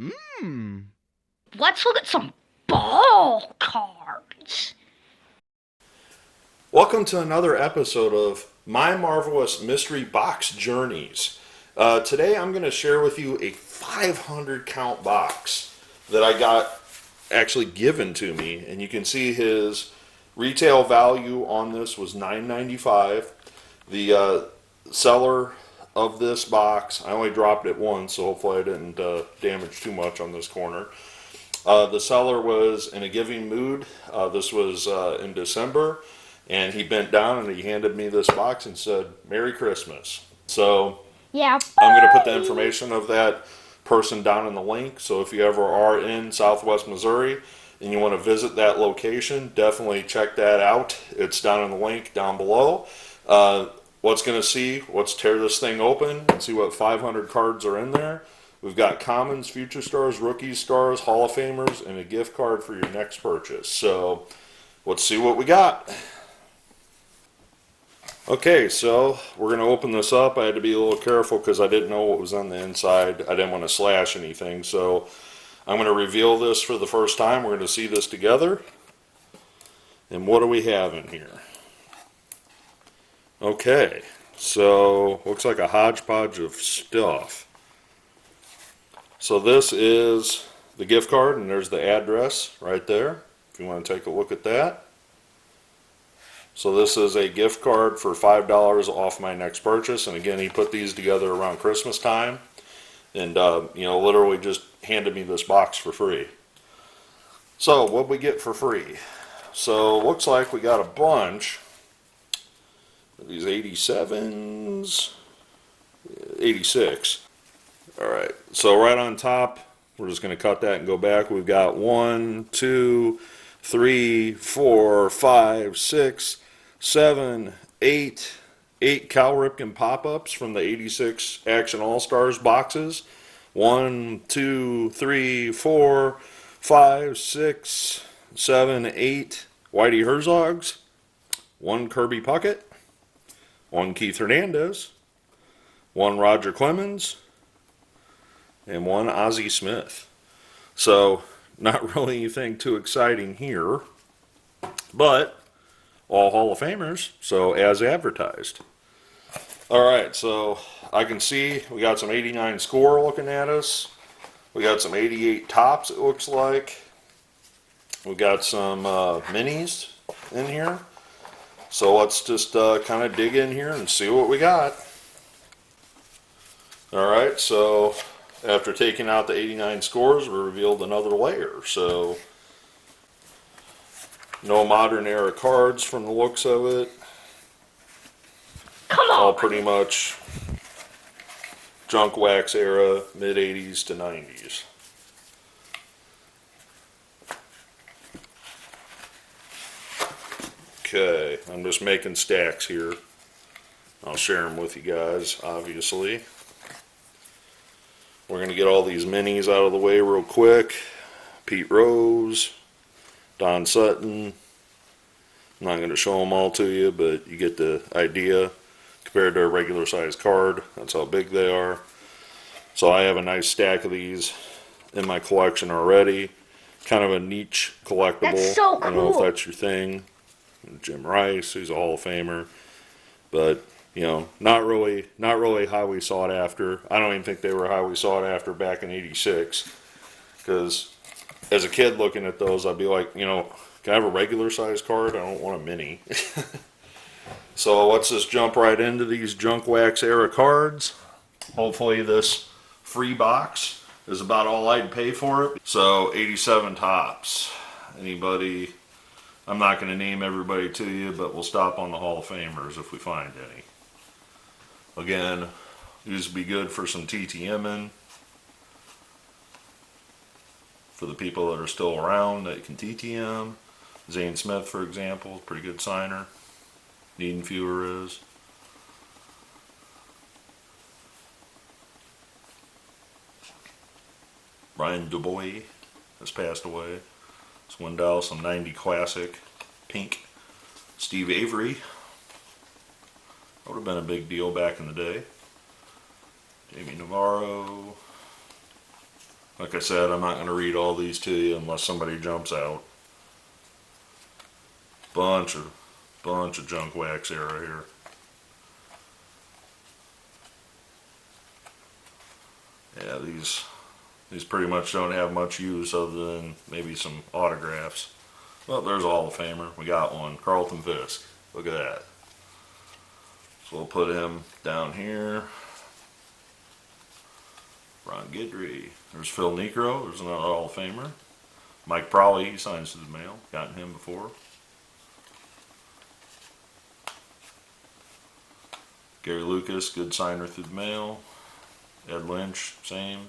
Mmm. Let's look at some ball cards. Welcome to another episode of My Marvelous Mystery Box Journeys. Today I'm going to share with you a 500 count box that I got actually given to me, and you can see his retail value on this was $9.95. The seller of this box, I only dropped it once, so hopefully I didn't damage too much on this corner. The seller was in a giving mood. This was in December, and he bent down and he handed me this box and said, "Merry Christmas." So Yeah, I'm going to put the buddy. information of that person down in the link. So if you ever are in Southwest Missouri and you want to visit that location, definitely check that out. It's down in the link down below. Let's tear this thing open and see what 500 cards are in there. We've got commons, future stars, rookies, stars, Hall of Famers, and a gift card for your next purchase. So let's see what we got. Okay, so we're going to open this up. I had to be a little careful because I didn't know what was on the inside. I didn't want to slash anything. So I'm going to reveal this for the first time. We're going to see this together. And what do we have in here? Okay, so looks like a hodgepodge of stuff. So this is the gift card, and there's the address right there if you want to take a look at that. So this is a gift card for $5 off my next purchase. And again, he put these together around Christmas time, and literally just handed me this box for free. So what we get for free? So looks like we got a bunch of these 87s, 86. All right. So right on top, we're just going to cut that and go back. We've got 1, 2, 3, 4, 5, 6, 7, 8 Cal Ripken pop-ups from the 86 Action All-Stars boxes. 1, 2, 3, 4, 5, 6, 7, 8 Whitey Herzogs. 1 Kirby Puckett. 1 Keith Hernandez. 1 Roger Clemens. And 1 Ozzie Smith. So, not really anything too exciting here, but all Hall of Famers, so as advertised. Alright, so I can see we got some 89 score looking at us. We got some 88 tops, it looks like. We got some minis in here. So let's just kind of dig in here and see what we got. Alright, so after taking out the 89 scores, we revealed another layer. So no modern era cards from the looks of it. Come All on. pretty much junk wax era, mid 80s to 90s. Okay, I'm just making stacks here. I'll share them with you guys, obviously. We're going to get all these minis out of the way real quick. Pete Rose, Don Sutton. I'm not going to show them all to you, but you get the idea. Compared to a regular size card, that's how big they are. So I have a nice stack of these in my collection already. Kind of a niche collectible. That's so I don't know if cool. that's your thing. Jim Rice, who's a Hall of Famer, but not really highly sought after. I don't even think they were highly sought after back in '86. Because as a kid looking at those, I'd be like, can I have a regular size card? I don't want a mini. So let's just jump right into these junk wax era cards. Hopefully this free box is about all I'd pay for it. So 87 tops. Anybody? I'm not going to name everybody to you, but we'll stop on the Hall of Famers if we find any. Again, these would be good for some TTMing. For the people that are still around that can TTM. Zane Smith, for example, pretty good signer. Niedenfuer is. Brian Dubois has passed away. Swindell, some 90 classic pink. Steve Avery. That would have been a big deal back in the day. Jamie Navarro. Like I said, I'm not going to read all these to you unless somebody jumps out. Bunch of junk wax era here. Yeah, these pretty much don't have much use other than maybe some autographs. Well, there's a Hall of Famer. We got one. Carlton Fisk. Look at that. So we'll put him down here. Ron Guidry. There's Phil Necro. There's another Hall of Famer. Mike Prawley. He signs to the mail. Gotten him before. Gary Lucas. Good signer through the mail. Ed Lynch. Same.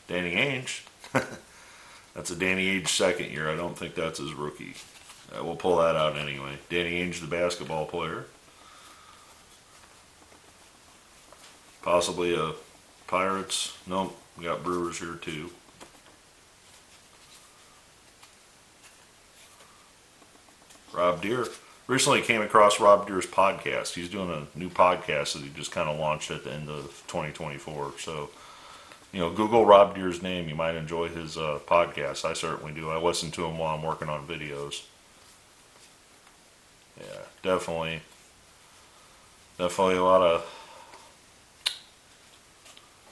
Danny Ainge. That's a Danny Ainge second year. I don't think that's his rookie. We'll pull that out anyway. Danny Ainge, the basketball player. Possibly a Pirates. Nope, we got Brewers here too. Rob Deere. Recently came across Rob Deere's podcast. He's doing a new podcast that he just kind of launched at the end of 2024. So, Google Rob Deere's name. You might enjoy his podcast. I certainly do. I listen to him while I'm working on videos. Yeah, definitely a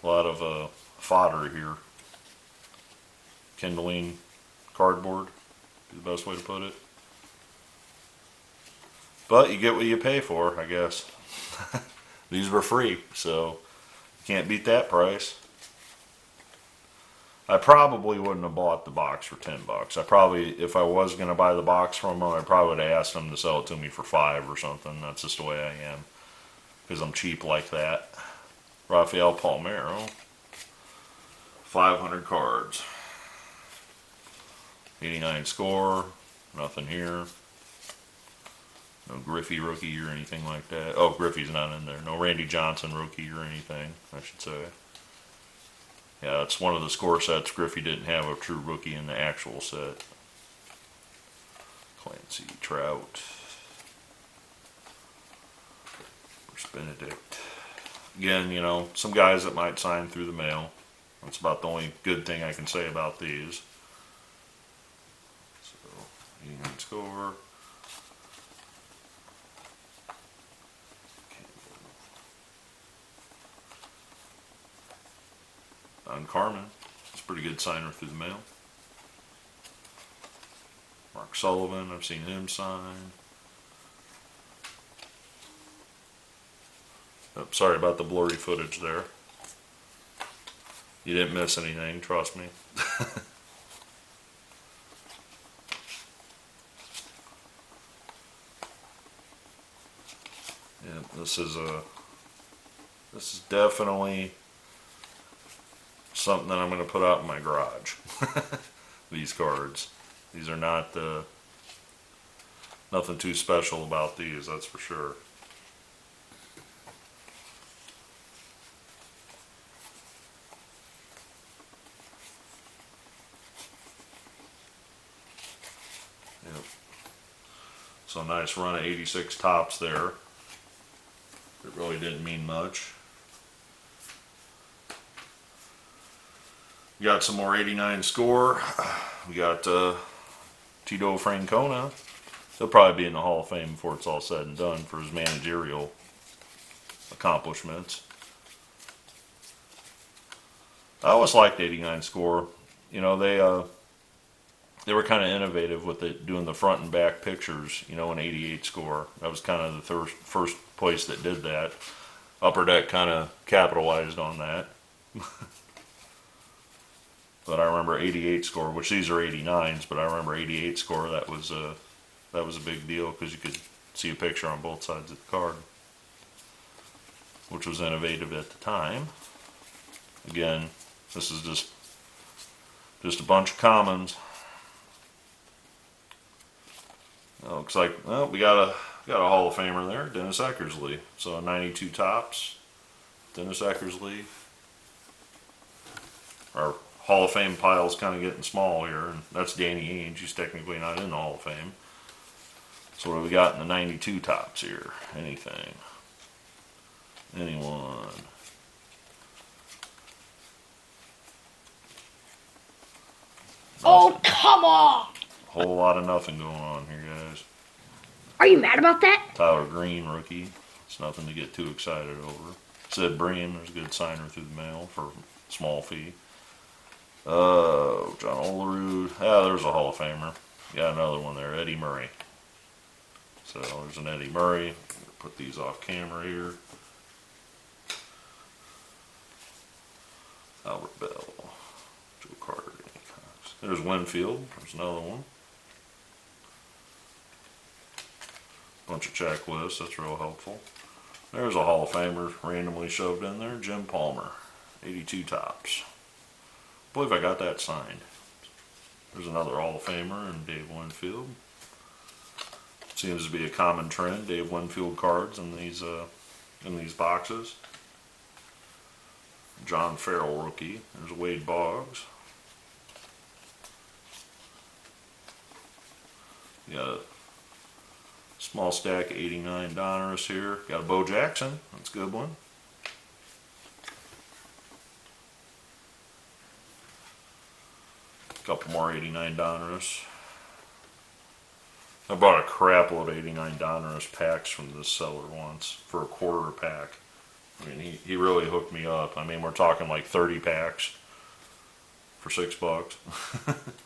lot of fodder here. Kindling cardboard, be the best way to put it. But you get what you pay for, I guess. These were free, so you can't beat that price. I probably wouldn't have bought the box for $10. If I was going to buy the box from them, I probably would have asked them to sell it to me for $5 or something. That's just the way I am, because I'm cheap like that. Rafael Palmeiro, 500 cards, 89 score, nothing here. No Griffey rookie or anything like that. Oh, Griffey's not in there. No Randy Johnson rookie or anything, I should say. Yeah, it's one of the score sets. Griffey didn't have a true rookie in the actual set. Clancy, Trout, Bruce Benedict. Again, some guys that might sign through the mail. That's about the only good thing I can say about these. So, Union score. On Carmen. It's a pretty good signer through the mail. Mark Sullivan, I've seen him sign. Oh, sorry about the blurry footage there. You didn't miss anything, trust me. Yeah, this is definitely something that I'm going to put out in my garage. These cards. These are not nothing too special about these, that's for sure. Yep. So nice run of 86 tops there. It really didn't mean much. We got some more 89 score. We got Tito Francona. He'll probably be in the Hall of Fame before it's all said and done for his managerial accomplishments. I always liked 89 score. They were kind of innovative with it, doing the front and back pictures, in 88 score. That was kind of the first place that did that. Upper Deck kind of capitalized on that. But I remember 88 score, which these are 89s, but I remember 88 score, that was a big deal because you could see a picture on both sides of the card, which was innovative at the time. Again, this is just a bunch of commons. Looks like, well, we got a Hall of Famer there, Dennis Eckersley. So 92 tops, Dennis Eckersley. Our Hall of Fame pile's kind of getting small here, and that's Danny Ainge. He's technically not in the Hall of Fame. So what do we got in the 92 tops here? Anything? Anyone? come on! Whole lot of nothing going on here, guys. Are you mad about that? Tyler Green, rookie. It's nothing to get too excited over. Sid Bream, there's a good signer through the mail for a small fee. John Olerud. There's a Hall of Famer. Got another one there, Eddie Murray. So there's an Eddie Murray. Put these off camera here. Albert Bell. Joe Carter. There's Winfield. There's another one. Bunch of checklists. That's real helpful. There's a Hall of Famer randomly shoved in there. Jim Palmer. 82 tops. I believe I got that signed. There's another Hall of Famer and Dave Winfield. Seems to be a common trend. Dave Winfield cards in these boxes. John Farrell rookie. There's Wade Boggs. Got a small stack of 89 Donruss here. Got a Bo Jackson. That's a good one. Couple more 89 Donruss. I bought a crap load of 89 Donruss packs from this seller once for a quarter a pack. I mean, he really hooked me up. I mean, we're talking like 30 packs for $6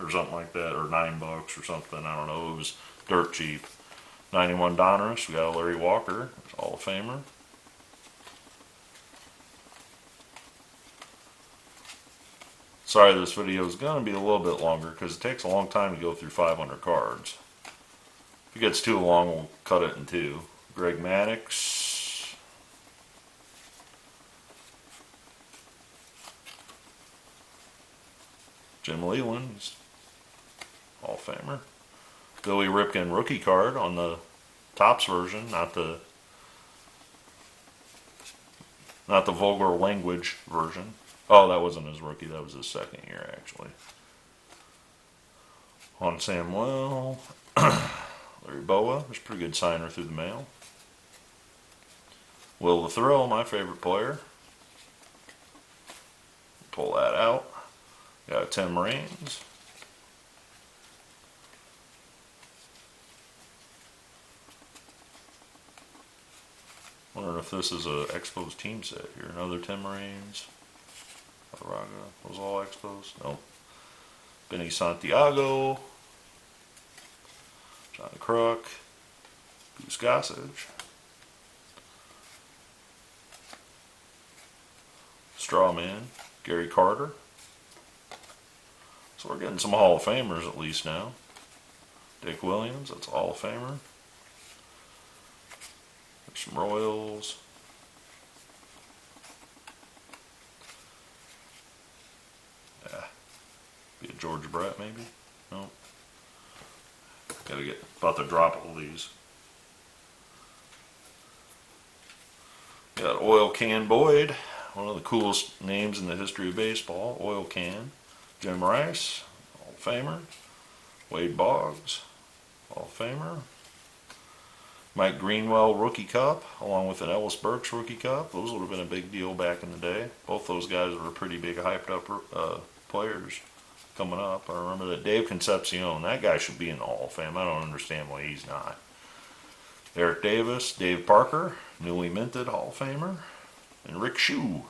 or something like that, or $9 or something. I don't know. It was dirt cheap. 91 Donruss. We got a Larry Walker, Hall of Famer. Sorry, this video is going to be a little bit longer because it takes a long time to go through 500 cards. If it gets too long, we'll cut it in two. Greg Maddux. Jim Leland, Hall of Famer. Billy Ripken rookie card on the Topps version, not the vulgar language version. Oh, that wasn't his rookie, that was his second year actually. Juan Samuel, Larry Boa, there's a pretty good signer through the mail. Will the Thrill, my favorite player. Pull that out. Got Tim Raines. Wondering if this is a Expos team set here. Another Tim Raines. Raga. Those all Expos? Nope. Benny Santiago. John Kruk. Goose Gossage. Strawman. Gary Carter. So we're getting some Hall of Famers at least now. Dick Williams, that's a Hall of Famer. There's some Royals. Yeah. Be a George Brett maybe? No. Gotta get about to drop all these. Got Oil Can Boyd, one of the coolest names in the history of baseball. Oil Can. Jim Rice, Hall of Famer. Wade Boggs, Hall of Famer. Mike Greenwell Rookie Cup, along with an Ellis Burks Rookie Cup. Those would have been a big deal back in the day. Both those guys were pretty big, hyped up players coming up. I remember that Dave Concepcion, that guy should be in the Hall of Fame. I don't understand why he's not. Eric Davis, Dave Parker, newly minted Hall of Famer. And Rick Shue,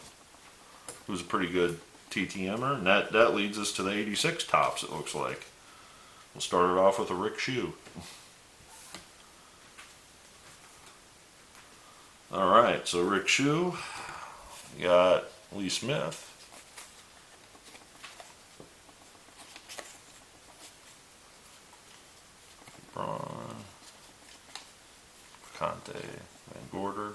who's a pretty good TTMer. And that leads us to the 86 Topps, it looks like. We'll start it off with a Rick Shue. Alright, so Rick Shue, we got Lee Smith, Braun, Conte, Van Gorder.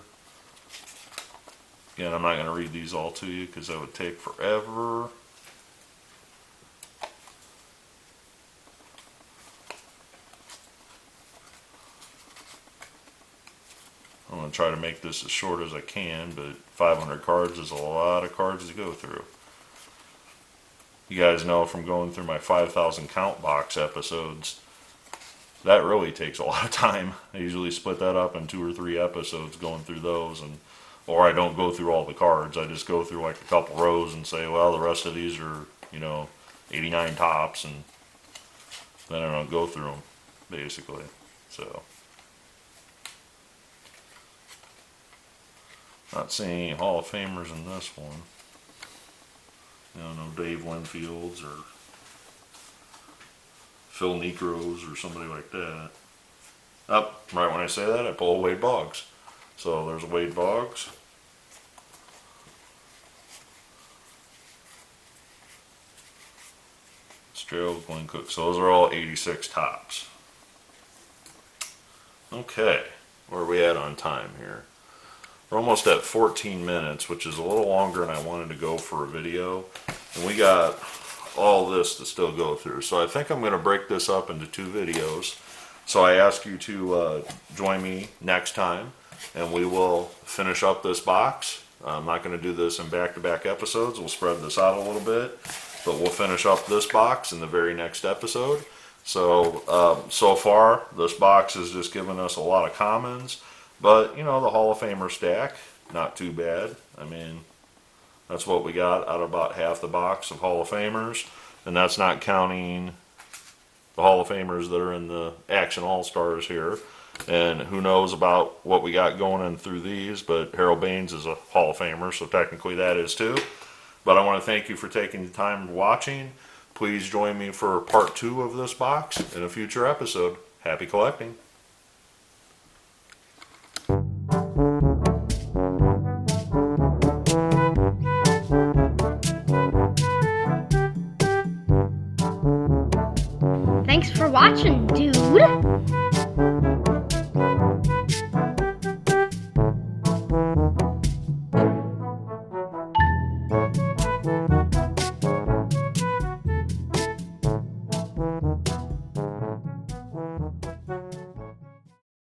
Again, I'm not going to read these all to you because that would take forever. I'm going to try to make this as short as I can, but 500 cards is a lot of cards to go through. You guys know from going through my 5,000 count box episodes, that really takes a lot of time. I usually split that up in 2 or 3 episodes going through those, or I don't go through all the cards. I just go through like a couple rows and say, well, the rest of these are, 89 tops, and Then I don't go through them, basically. So, not seeing any Hall of Famers in this one. No Dave Winfields or Phil Necros or somebody like that. Up, right when I say that, I pull a Wade Boggs. So there's a Wade Boggs. Gerald Glenn Cook. So those are all 86 tops. Okay, where are we at on time here? We're almost at 14 minutes, which is a little longer than I wanted to go for a video. And we got all this to still go through. So I think I'm going to break this up into 2 videos. So I ask you to join me next time, and we will finish up this box. I'm not going to do this in back-to-back episodes. We'll spread this out a little bit. But we'll finish up this box in the very next episode. So, so far, this box has just given us a lot of commons. But, you know, the Hall of Famer stack, not too bad. I mean, that's what we got out of about half the box of Hall of Famers. And that's not counting the Hall of Famers that are in the Action All-Stars here. And who knows about what we got going in through these. But Harold Baines is a Hall of Famer, so technically that is too. But I want to thank you for taking the time watching. Please join me for part 2 of this box in a future episode. Happy collecting. Thanks for watching, dude.